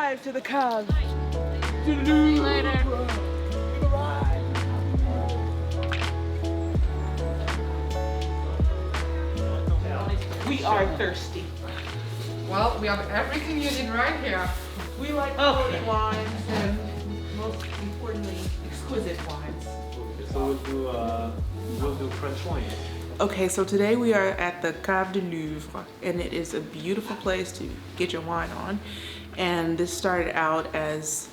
arrived to the Caves Du Louvre. We are thirsty. Well, we have everything you need right here. We like quality wines and most importantly, exquisite wines. So we'll do French wine. Okay, so today we are at the Caves Du Louvre, and it is a beautiful place to get your wine on. And this started out as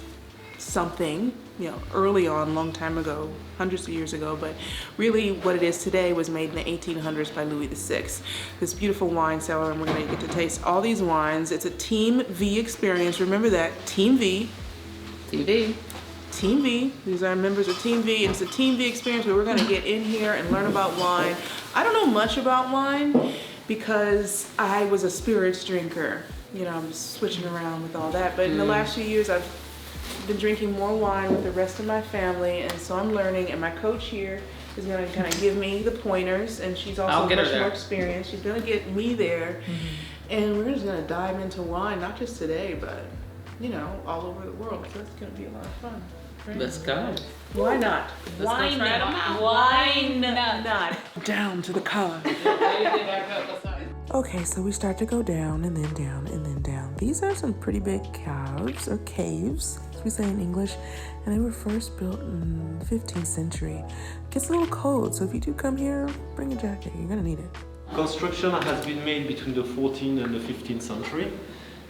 something, you know, early on, long time ago, hundreds of years ago, but really what it is today was made in the 1800s by Louis VI. This beautiful wine cellar, and we're gonna get to taste all these wines. It's a Team V experience, remember that, Team V. TV. Team V, these are members of Team V, and it's a Team V experience where we're gonna get in here and learn about wine. I don't know much about wine because I was a spirits drinker. You know, I'm switching around with all that, but in the last few years I've been drinking more wine with the rest of my family, and so I'm learning, and my coach here is gonna kind of give me the pointers, and she's also much more experienced. She's gonna get me there, and we're just gonna dive into wine, not just today, but you know, all over the world. So it's gonna be a lot of fun. Right? Let's go. Why not? Why not? Why not? Down to the car. Okay, so we start to go down and then down and then down. These are some pretty big caves, or caves, as we say in English, and they were first built in the 15th century. It gets a little cold, so if you do come here, bring a jacket. You're gonna need it. Construction has been made between the 14th and the 15th century.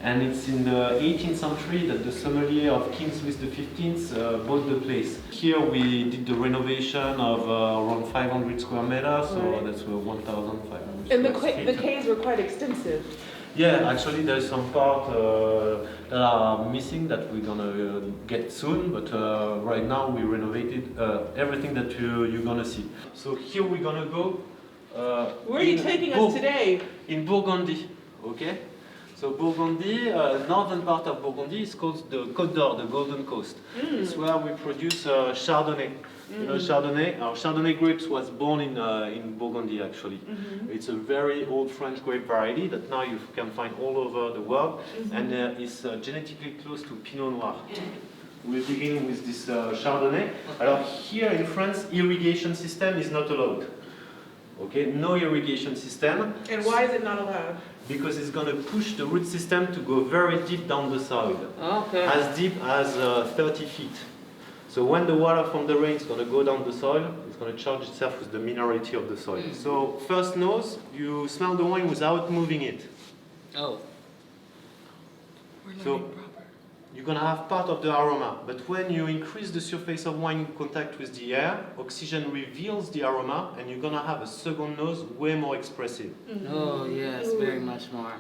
And it's in the 18th century that the sommelier of King Louis XV bought the place. Here we did the renovation of around 500 square meters, so that's 1,500 And square the feet. caves were quite extensive. Yeah, actually there's some part that are missing that we're gonna get soon, but right now we renovated everything that you're gonna see. So here we're gonna go. Where are you taking us today? In Burgundy, okay? So Burgundy, northern part of Burgundy is called the Côte d'Or, the Golden Coast. It's where we produce Chardonnay. You know Chardonnay? Our Chardonnay grapes was born in Burgundy actually. It's a very old French grape variety that now you can find all over the world, and it's genetically close to Pinot Noir. We're beginning with this Chardonnay. Alors here in France, irrigation system is not allowed. Okay, no irrigation system. And why is it not allowed? Because it's going to push the root system to go very deep down the soil. Okay. As deep as 30 feet. So when the water from the rain is going to go down the soil, it's going to charge itself with the minerality of the soil. So first nose, you smell the wine without moving it. Oh. So you're going to have part of the aroma, but when you increase the surface of wine in contact with the air, oxygen reveals the aroma, and you're going to have a second nose way more expressive. Oh yes, very much more.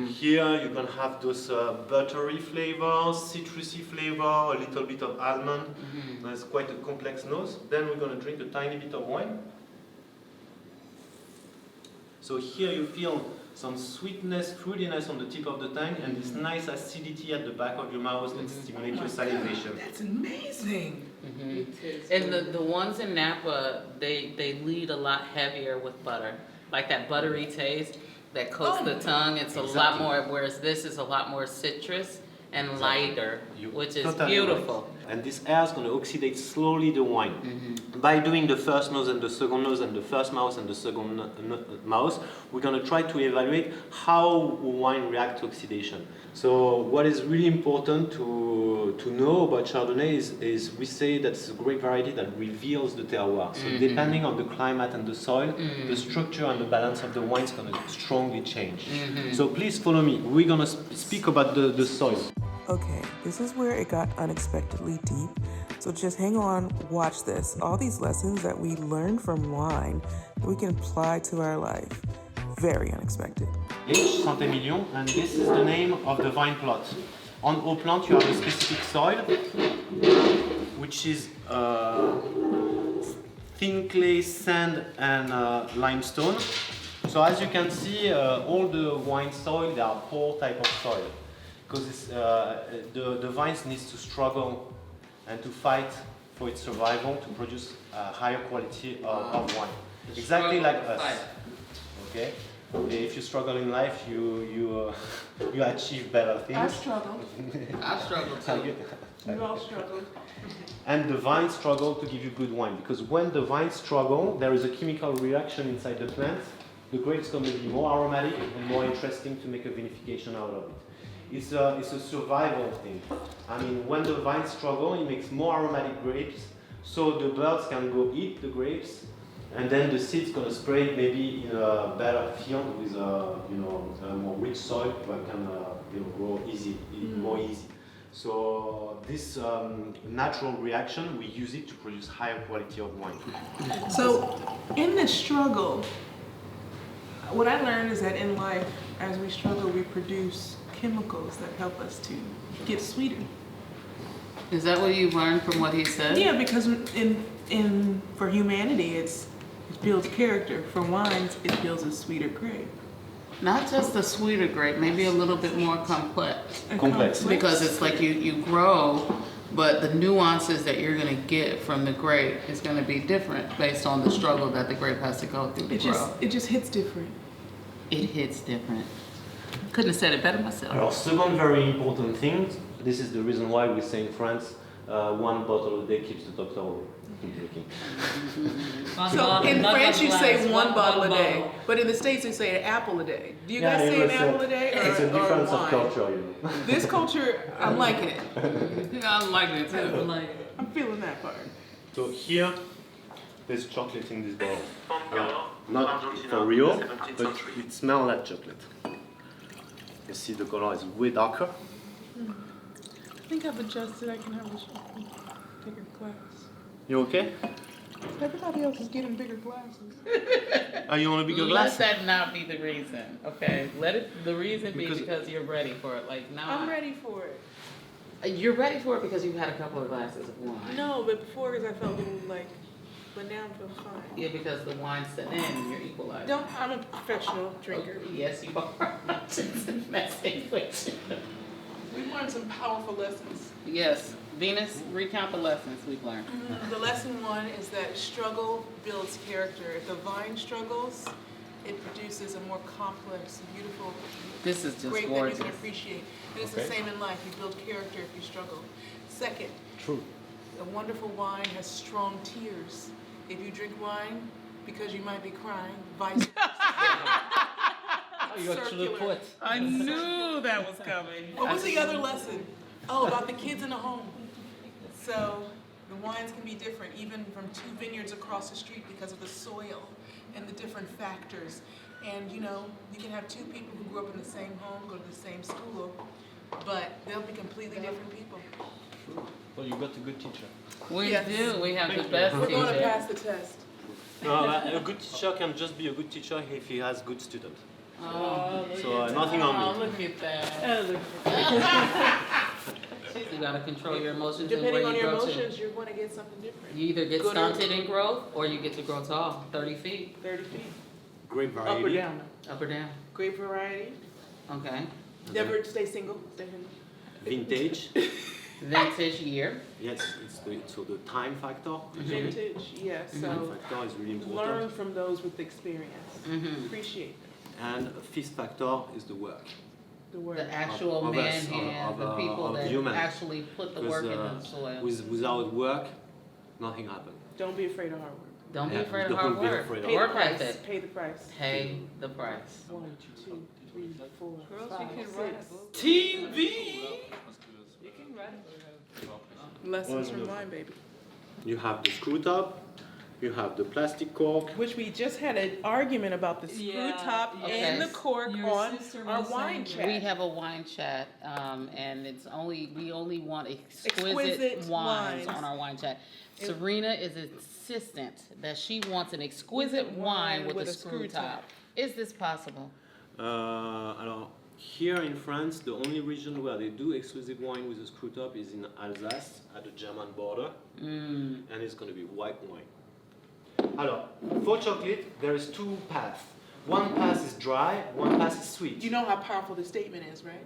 Here you're going to have those buttery flavors, citrusy flavor, a little bit of almond. That's quite a complex nose. Then we're going to drink a tiny bit of wine. So here you feel some sweetness, fruitiness on the tip of the tongue, and this nice acidity at the back of your mouth that stimulates your salivation. That's amazing. And the ones in Napa, they lead a lot heavier with butter. Like that buttery taste that coats the tongue. It's a lot more, whereas this is a lot more citrus and lighter, which is beautiful. Right. And this air is going to oxidate slowly the wine. By doing the first nose and the second nose and the first mouth and the second mouth, we're going to try to evaluate how wine reacts to oxidation. So what is really important to know about Chardonnay is we say that it's a grape variety that reveals the terroir. So depending on the climate and the soil, the structure and the balance of the wine is going to strongly change. So please follow me. We're going to speak about the soil. Okay, this is where it got unexpectedly deep. So just hang on, watch this. All these lessons that we learned from wine that we can apply to our life. Very unexpected. H. Saint-Emilion, and this is the name of the vine plot. On our plant, you have a specific soil, which is thin clay, sand, and limestone. So as you can see, all the wine soil, there are 4 types of soil. Because the vines needs to struggle and to fight for its survival to produce a higher quality of wine. Exactly like us. Okay. If you struggle in life, you achieve better things. I struggled. I struggle too. We all struggled. And the vines struggle to give you good wine, because when the vines struggle, there is a chemical reaction inside the plant. The grapes going to be more aromatic and more interesting to make a vinification out of it. It's a survival thing. I mean, when the vines struggle, it makes more aromatic grapes, so the birds can go eat the grapes, and then the seeds gonna spread maybe in a better field with a more rich soil where it can grow more easy. So this natural reaction, we use it to produce higher quality of wine. So, in this struggle, what I learned is that in life, as we struggle, we produce chemicals that help us to get sweeter. Is that what you learned from what he said? Yeah, because for humanity, it builds character. For wines, it builds a sweeter grape. Not just a sweeter grape, maybe a little bit more complex. Complex. Because it's like you grow, but the nuances that you're gonna get from the grape is gonna be different based on the struggle that the grape has to go through to grow. It just hits different. It hits different. Couldn't have said it better myself. Alors, second very important thing, this is the reason why we say in France, one bottle a day keeps the doctor away. So in France you say one bottle a day, but in the States you say an apple a day. Do you guys say an apple a day It's a or difference of wine? culture, This culture, I'm liking it. I'm liking it too. I'm feeling that part. So here, there's chocolate in this bottle. Yeah. Not for real, but it smells like chocolate. You see the color is way darker. I think I've adjusted. I can have a bigger glass. You okay? Everybody else is getting bigger glasses. Are you on a bigger Let glass? that not be the reason, okay? Let it. The reason be because you're ready for it. Like now, I'm ready for it. You're ready for it because you've had a couple of glasses of wine. No, but before, because I felt but now I feel fine. Yeah, because the wine set in and you're equalized. I'm a professional drinker. Okay, yes, you are. I'm just messing with you. We learned some powerful lessons. Yes, Venus, recount the lessons we've learned. The lesson one is that struggle builds character. If the vine struggles, it produces a more complex, beautiful This is just grape gorgeous. that you can appreciate. And it's the same in life. You build character if you struggle. Second, True. a wonderful wine has strong tears. If you drink wine because you might be crying, vice versa. You actually put. I knew that was coming. What was the other lesson? Oh, about the kids in the home. So the wines can be different, even from two vineyards across the street because of the soil and the different factors. And you can have two people who grew up in the same home, go to the same school, but they'll be completely different people. Well, you got a good teacher. We Yes. do. We have Thank the you. best We're going to teacher. pass the test. No, a good teacher can just be a good teacher if he has good students. Oh, So nothing on me. look at that. You gotta control your emotions Depending and on where you your grow emotions, you're going to get something different. to. You either get Good or- stunted in growth or you get to grow tall, 30 feet, 30 feet. Great Up or variety. down? up or down. Great variety. Okay. Never stay single. Stay single. Vintage. Vintage year. Yes, so the time factor. Vintage, yeah. Time So factor is really important. learn from those with experience. Mm-hmm. Appreciate And fifth factor is the work. the word. The actual Of man us, hand, of, the people of that humans. actually put the work Because, into the soil. Without work, nothing happens. Don't be afraid of hard work. Don't be Yeah, afraid of don't hard be work. afraid of Pay the Work price. ethic. Pay the price. Pay the price. 1, 2, 3, 4, Girls, 5, you can write 6. TV. You can write it. Lessons from wine, baby. You have the screw top, you have the plastic cork. Which we just had an argument about the screw Yeah, top yeah. and the Okay. cork Your on sister our was wine saying chat. We have a wine chat, and we only want exquisite Exquisite wines wines. on our wine chat. Serena is insistent that she wants an exquisite wine with a screw top. Is this possible? Alors, here in France, the only region where they do exclusive wine with a screw top is in Alsace, at the German border, and it's going to be white wine. Alors, for chocolate, there is two paths. One path is dry, one path is sweet. You know how powerful the statement is, right?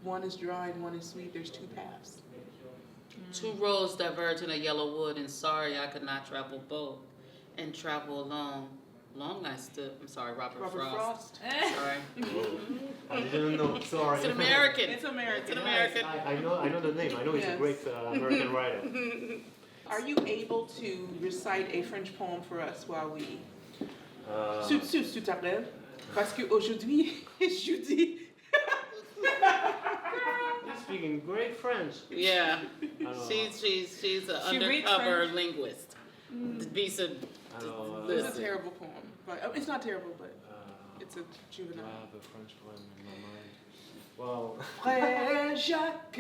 One is dry and one is sweet. There's two paths. Two roads diverge in a yellow wood, and sorry I could not travel both, and travel alone Long I stood. I'm sorry, Robert Robert Frost. Frost. Sorry. I didn't know. Sorry. It's an American. It's American. It's an American. I know the name. I know he's a Yes. great American writer. Are you able to recite a French poem for us while we... S'il te plaît, parce qu'aujourd'hui, jeudi... He's speaking great French. Yeah. Alors, She's an She reads undercover French. linguist. Visa. alors, It's a Listen. terrible poem. But, it's not terrible, but it's a juvenile. I have a French poem in my mind. Well, Frère Jacques,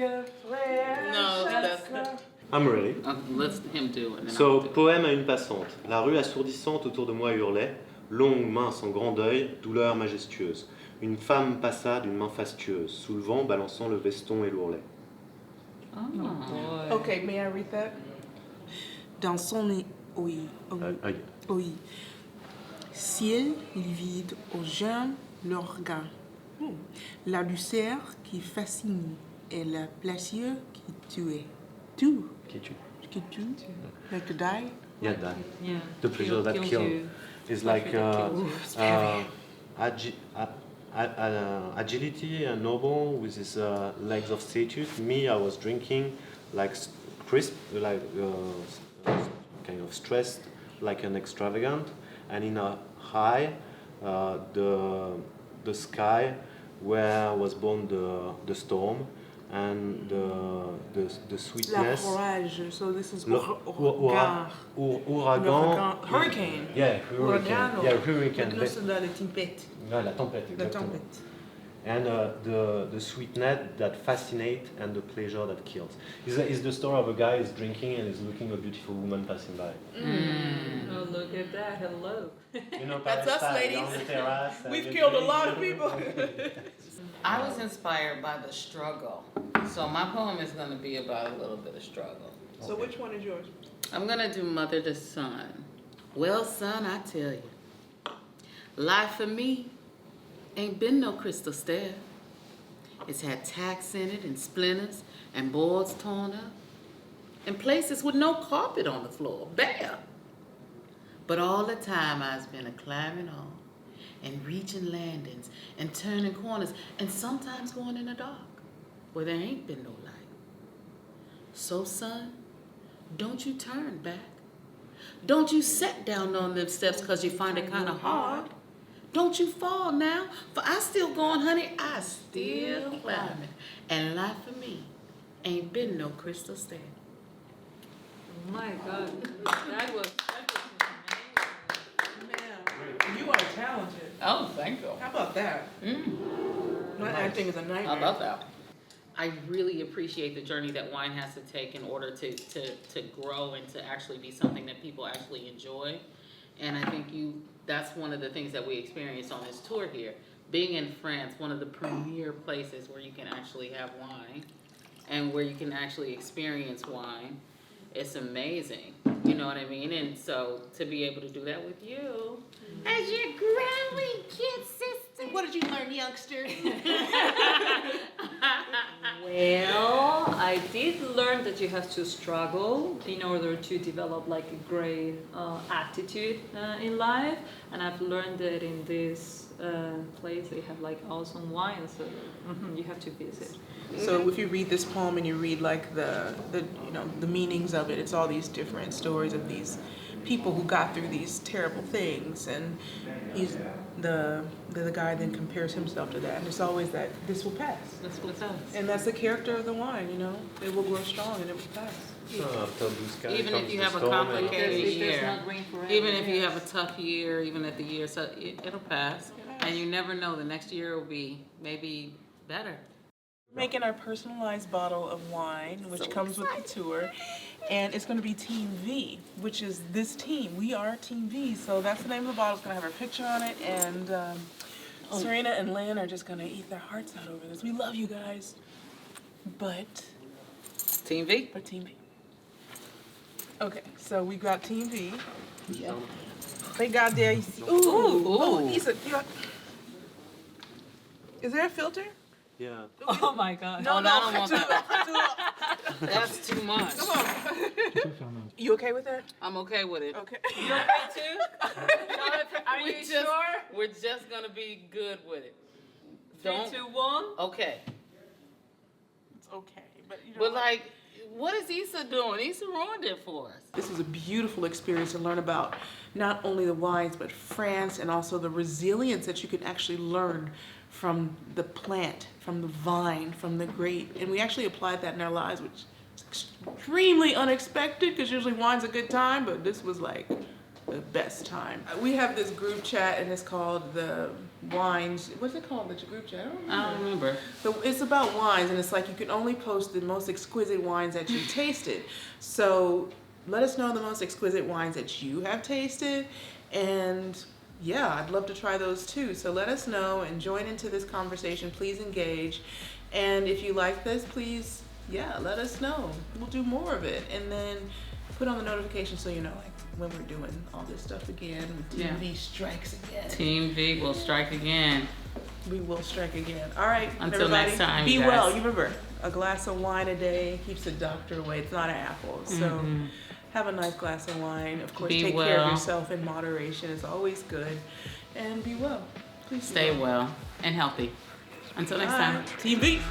frère No, Jacques. that's- I'm ready. Let him do it. And then So, I'll do it. poème à une passante. La rue assourdissante autour de moi hurlait, longue, mince, en grand deuil, douleur majestueuse. Une femme passa d'une main fastueuse, soulevant, balançant le veston et l'ourlet. Oh. Boy. Okay, may I read that? Dans son... Oui, oui, oui. Ciel livide aux germes l'organ. La douceur qui fascine et la plaisir qui tue. Tue. Qui tue? Qui tue. Like to die. Yeah, that. Yeah. The pleasure that kills kills. you. It's like Pleasure that kills agility and noble with his legs of statue. Me, I was drinking like crisp, like kind of stressed, like an extravagant, and in a high, the sky where was born the storm and the sweetness. L'orage. So this is Ouragan. Hurricane. Yeah, hurricane. Uragano. Yeah, hurricane. Maintenant, c'est dans les tempêtes. Ouais, la tempête, La exactement. tempête. And the sweetness that fascinates and the pleasure that kills. It's the story of a guy who's drinking and is looking at a beautiful woman passing by. Oh, look at that. Hello. You know, That's us, Paris style, ladies. on the terrace, and We've you killed a drink. lot of people. I was inspired by the struggle. So my poem is going to be about a little bit of struggle. So which one is yours? I'm going to do Mother to Son. Well, son, I tell you, life for me ain't been no crystal stair. It's had tacks in it and splinters and boards torn up and places with no carpet on the floor, bare. But all the time I've been a climbing on and reaching landings and turning corners and sometimes going in the dark where there ain't been no light. So son, don't you turn back. Don't you sit down on them steps cause you find it kind of hard. Don't you fall now, for I still going, honey, I still climbing. And life for me ain't been no crystal stair. Oh my God. That was amazing. Man, you are talented. Oh, thank you. How about that? My acting is a nightmare. How about that? I really appreciate the journey that wine has to take in order to grow and to actually be something that people actually enjoy. And I think that's one of the things that we experienced on this tour here. Being in France, one of the premier places where you can actually have wine and where you can actually experience wine. It's amazing, you know what I mean? And so to be able to do that with you as your growing kid sister. What did you learn, youngster? Well, I did learn that you have to struggle in order to develop like a great attitude in life, and I've learned that in this place they have like awesome wine, so you have to visit. So if you read this poem and you read like the meanings of it, it's all these different stories of these people who got through these terrible things, and he's the guy then compares himself to that, and it's always that this will pass, That's what it does. and that's the character of the wine. It will grow strong and it will pass. After blue sky Even if comes you the have a storm and- complicated Because it does year, not rain forever. even if you have a tough year, even if the year, so it'll pass. And you never know, the next year will be maybe better. We're making our personalized bottle of wine, which comes with the tour, and it's going to be Team V, which is this team. We are Team V, so that's the name of the bottle. It's going to have our picture on it, and Serena and Lynn are just going to eat their hearts out over this. We love you guys, but Team V? Team V. Okay, so we got Team V. Yeah. Regardez ici. Ooh, Issa, is there a filter? Yeah. Oh my God. No, I don't want that. That's too much. Come on. You okay with that? I'm okay with it. Okay. You're okay too? Jonathan, are you sure? We're just gonna be good with it. 3, 2, 1. Okay. It's okay, but you know. But like, what is Issa doing? Issa ruined it for us. This was a beautiful experience to learn about not only the wines, but France, and also the resilience that you can actually learn from the plant, from the vine, from the grape. And we actually applied that in our lives, which is extremely unexpected because usually wine's a good time, but this was like the best time. We have this group chat and it's called the wines. What's it called? The group chat? I don't remember. So it's about wines, and it's like you can only post the most exquisite wines that you tasted. So let us know the most exquisite wines that you have tasted, and yeah, I'd love to try those too. So let us know and join into this conversation. Please engage, and if you like this, please, yeah, let us know. We'll do more of it, and then put on the notification so you know, like, when we're doing all this stuff again. When TV strikes again. Team V will strike again. We will strike again. All right. Until everybody, next time, be you guys. well. You remember, a glass of wine a day keeps the doctor away. It's not an apple. So have a nice glass of wine. Of course, Be take care of well. yourself in moderation. It's always good. And be well. Please Stay well and healthy. Until next Bye. time. TV.